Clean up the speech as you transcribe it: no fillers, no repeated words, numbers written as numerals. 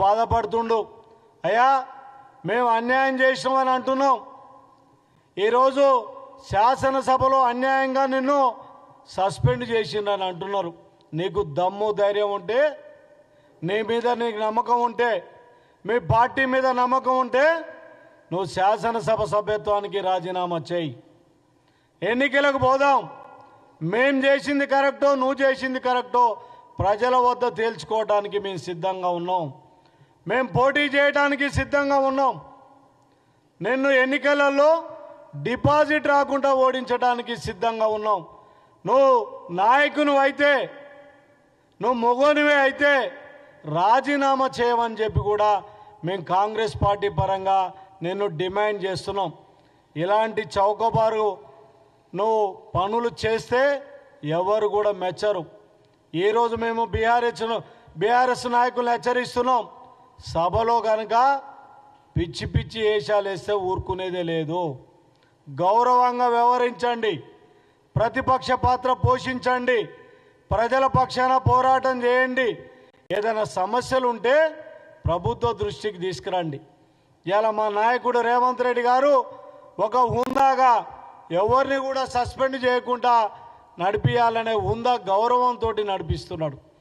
బాధపడుతుండు. అయ్యా మేము అన్యాయం చేసినామని అంటున్నాం. ఈరోజు శాసనసభలో అన్యాయంగా నిన్ను సస్పెండ్ చేసిండని అంటున్నారు. నీకు దమ్ము ధైర్యం ఉంటే, నీ మీద నీకు నమ్మకం ఉంటే, మీ పార్టీ మీద నమ్మకం ఉంటే నువ్వు శాసనసభ సభ్యత్వానికి రాజీనామా చేయి. ఎన్నికలకు పోదాం. మేం చేసింది కరెక్టో నువ్వు చేసింది కరెక్టో ప్రజల వద్ద తేల్చుకోవడానికి మేము సిద్ధంగా ఉన్నాం. మేము పోటీ చేయడానికి సిద్ధంగా ఉన్నాం. నిన్ను ఎన్నికలలో డిపాజిట్ రాకుండా ఓడించడానికి సిద్ధంగా ఉన్నాం. నువ్వు నాయకుని అయితే, నువ్వు మొగోనివే అయితే రాజీనామా చేయమని చెప్పి కూడా మేము కాంగ్రెస్ పార్టీ పరంగా నిన్ను డిమాండ్ చేస్తున్నాం. ఇలాంటి చౌకబారు నువ్వు పనులు చేస్తే ఎవరు కూడా మెచ్చరు. ఈరోజు మేము బీఆర్ఎస్ నాయకులు హెచ్చరిస్తున్నాం. సభలో కనుక పిచ్చి పిచ్చి వేషాలు వేస్తే ఊరుకునేదే లేదు. గౌరవంగా వ్యవహరించండి, ప్రతిపక్ష పాత్ర పోషించండి, ప్రజల పక్షాన పోరాటం చేయండి. ఏదైనా సమస్యలు ఉంటే ప్రభుత్వ దృష్టికి తీసుకురండి. ఇలా మా నాయకుడు రేవంత్ రెడ్డి గారు ఒక హుందాగా ఎవరిని కూడా సస్పెండ్ చేయకుండా నడిపియాలనే హుందా గౌరవంతో నడిపిస్తున్నాడు.